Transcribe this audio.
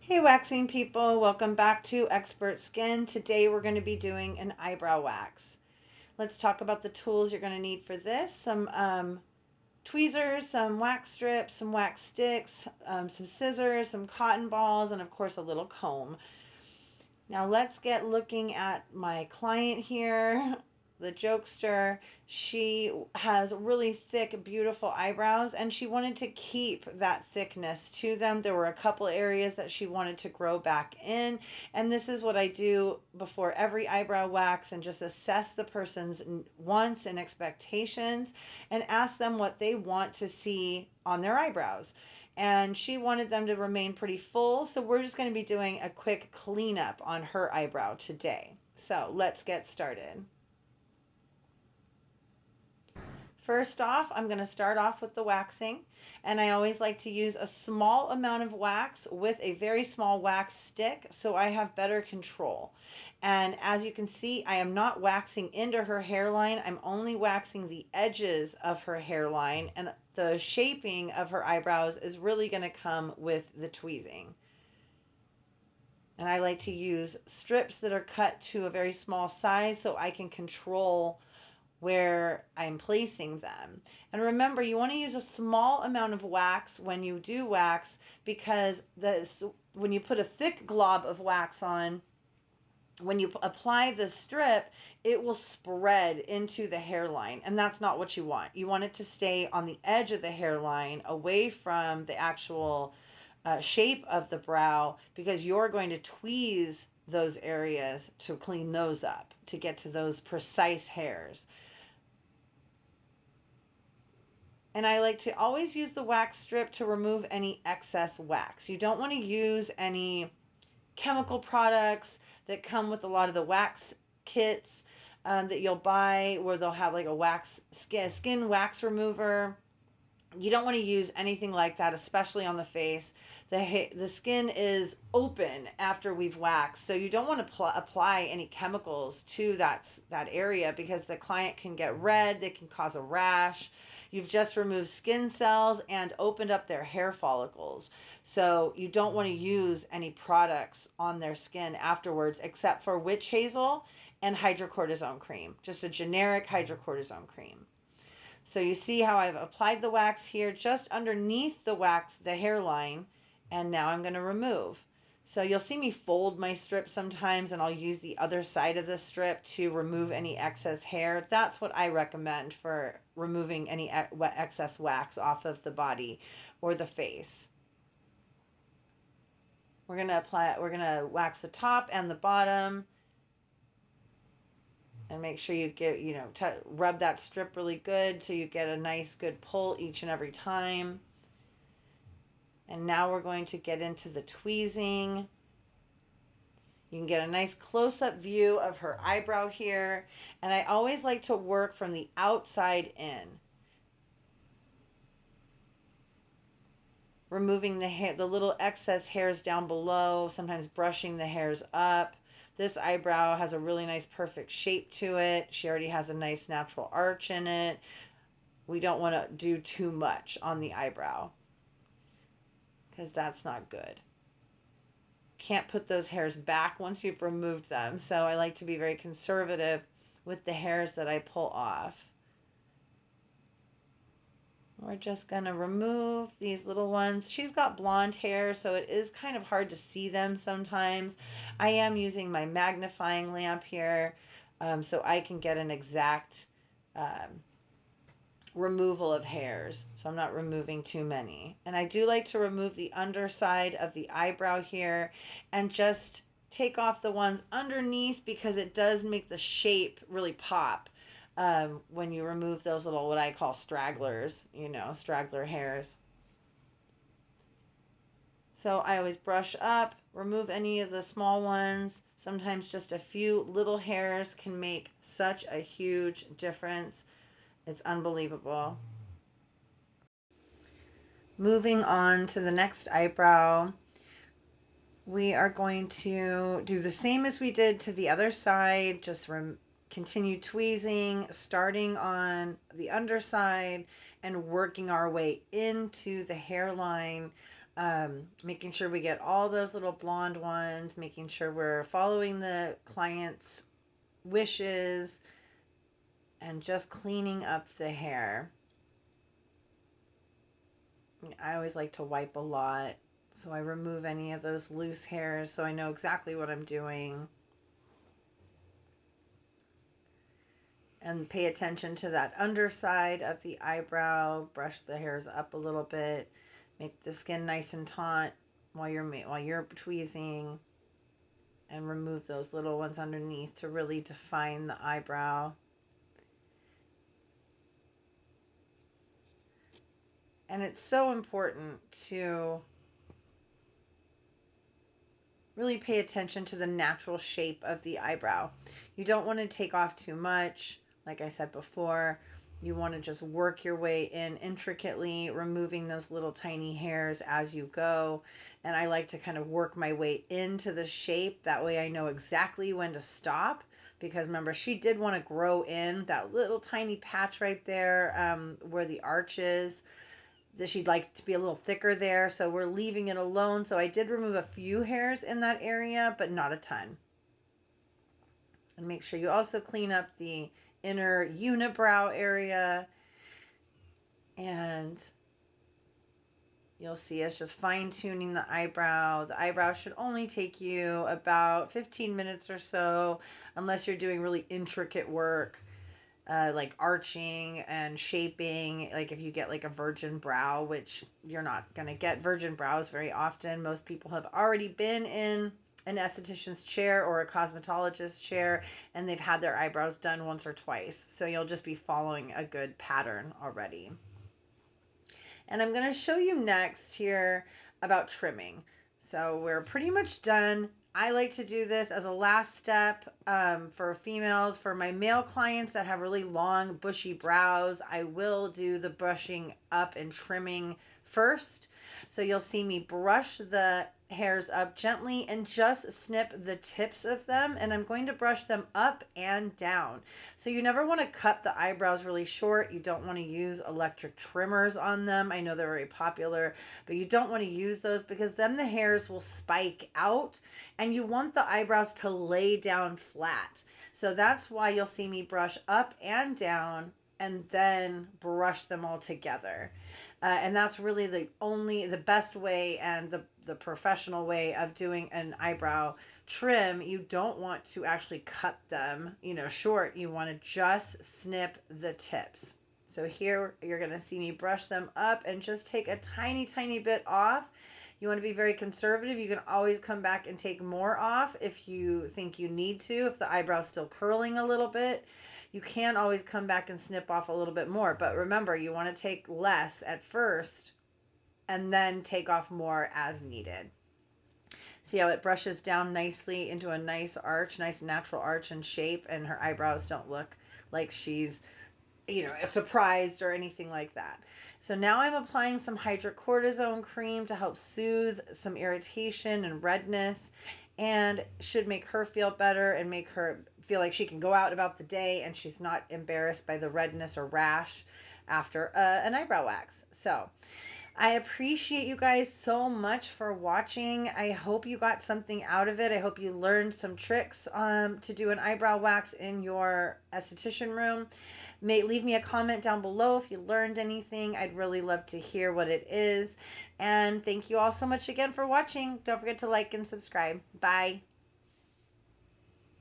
Hey waxing people, welcome back to Expert Skin. Today we're going to be doing an eyebrow wax. Let's talk about the tools you're going to need for this. Some tweezers, some wax strips, some wax sticks, some scissors, some cotton balls, and of course a little comb. Now let's get looking at my client here, the jokester. She has really thick, beautiful eyebrows, and she wanted to keep that thickness to them. There were a couple areas that she wanted to grow back in, and this is what I do before every eyebrow wax and just assess the person's wants and expectations and ask them what they want to see on their eyebrows, and she wanted them to remain pretty full. So we're just going to be doing a quick cleanup on her eyebrow today. So let's get started. First off, I'm going to start off with the waxing, and I always like to use a small amount of wax with a very small wax stick so I have better control. And as you can see, I am not waxing into her hairline. I'm only waxing the edges of her hairline, and the shaping of her eyebrows is really going to come with the tweezing. And I like to use strips that are cut to a very small size so I can control where I'm placing them. And remember, you want to use a small amount of wax when you do wax, because when you put a thick glob of wax on, when you apply the strip, it will spread into the hairline, and that's not what you want. You want it to stay on the edge of the hairline, away from the actual shape of the brow, because you're going to tweeze those areas to clean those up, to get to those precise hairs. And I like to always use the wax strip to remove any excess wax. You don't want to use any chemical products that come with a lot of the wax kits that you'll buy, where they'll have like a wax skin wax remover. You don't want to use anything like that, especially on the face. The skin is open after we've waxed, so you don't want to apply any chemicals to that area, because the client can get red, they can cause a rash. You've just removed skin cells and opened up their hair follicles. So you don't want to use any products on their skin afterwards, except for witch hazel and hydrocortisone cream, just a generic hydrocortisone cream. So you see how I've applied the wax here just underneath the wax, the hairline, and now I'm going to remove. So you'll see me fold my strip sometimes, and I'll use the other side of the strip to remove any excess hair. That's what I recommend for removing any excess wax off of the body or the face. We're going to wax the top and the bottom, and make sure you get, rub that strip really good so you get a nice good pull each and every time. And now we're going to get into the tweezing. You can get a nice close-up view of her eyebrow here, and I always like to work from the outside in, removing the little excess hairs down below, sometimes brushing the hairs up. This eyebrow has a really nice perfect shape to it. She already has a nice natural arch in it. We don't want to do too much on the eyebrow, because that's not good. Can't put those hairs back once you've removed them. So I like to be very conservative with the hairs that I pull off. We're just going to remove these little ones. She's got blonde hair, so it is kind of hard to see them sometimes. I am using my magnifying lamp here, so I can get an exact removal of hairs. So I'm not removing too many. And I do like to remove the underside of the eyebrow here and just take off the ones underneath, because it does make the shape really pop. When you remove those little, what I call stragglers, straggler hairs. So I always brush up, remove any of the small ones. Sometimes just a few little hairs can make such a huge difference. It's unbelievable. Moving on to the next eyebrow, we are going to do the same as we did to the other side, just continue tweezing, starting on the underside and working our way into the hairline, Making sure we get all those little blonde ones, making sure we're following the client's wishes, and just cleaning up the hair. I always like to wipe a lot, so I remove any of those loose hairs so I know exactly what I'm doing. And pay attention to that underside of the eyebrow. Brush the hairs up a little bit. Make the skin nice and taut while you're tweezing, and remove those little ones underneath to really define the eyebrow. And it's so important to really pay attention to the natural shape of the eyebrow. You don't want to take off too much. Like I said before, you want to just work your way in intricately, removing those little tiny hairs as you go. And I like to kind of work my way into the shape. That way I know exactly when to stop. Because remember, she did want to grow in that little tiny patch right there where the arch is. That she'd like to be a little thicker there, so we're leaving it alone. So I did remove a few hairs in that area, but not a ton. And make sure you also clean up the inner unibrow area, and you'll see us just fine-tuning the eyebrow. The eyebrow should only take you about 15 minutes or so, unless you're doing really intricate work. Like arching and shaping, like if you get like a virgin brow, which you're not going to get virgin brows very often. Most people have already been in an esthetician's chair or a cosmetologist's chair, and they've had their eyebrows done once or twice. So you'll just be following a good pattern already. And I'm going to show you next here about trimming. So we're pretty much done. I like to do this as a last step for females. For my male clients that have really long, bushy brows, I will do the brushing up and trimming first. So you'll see me brush the hairs up gently and just snip the tips of them, and I'm going to brush them up and down. So you never want to cut the eyebrows really short. You don't want to use electric trimmers on them. I know they're very popular, but you don't want to use those because then the hairs will spike out, and you want the eyebrows to lay down flat. So that's why you'll see me brush up and down and then brush them all together. And that's really the best way and the professional way of doing an eyebrow trim. You don't want to actually cut them, short. You want to just snip the tips. So here you're going to see me brush them up and just take a tiny, tiny bit off. You want to be very conservative. You can always come back and take more off if you think you need to. If the eyebrow's still curling a little bit, you can always come back and snip off a little bit more. But remember, you want to take less at first and then take off more as needed. See how it brushes down nicely into a nice arch, nice natural arch and shape, and her eyebrows don't look like she's, surprised or anything like that. So now I'm applying some hydrocortisone cream to help soothe some irritation and redness, and should make her feel better and make her feel like she can go out about the day and she's not embarrassed by the redness or rash after an eyebrow wax. So I appreciate you guys so much for watching. I hope you got something out of it. I hope you learned some tricks to do an eyebrow wax in your esthetician room. Leave me a comment down below if you learned anything. I'd really love to hear what it is. And thank you all so much again for watching. Don't forget to like and subscribe. Bye.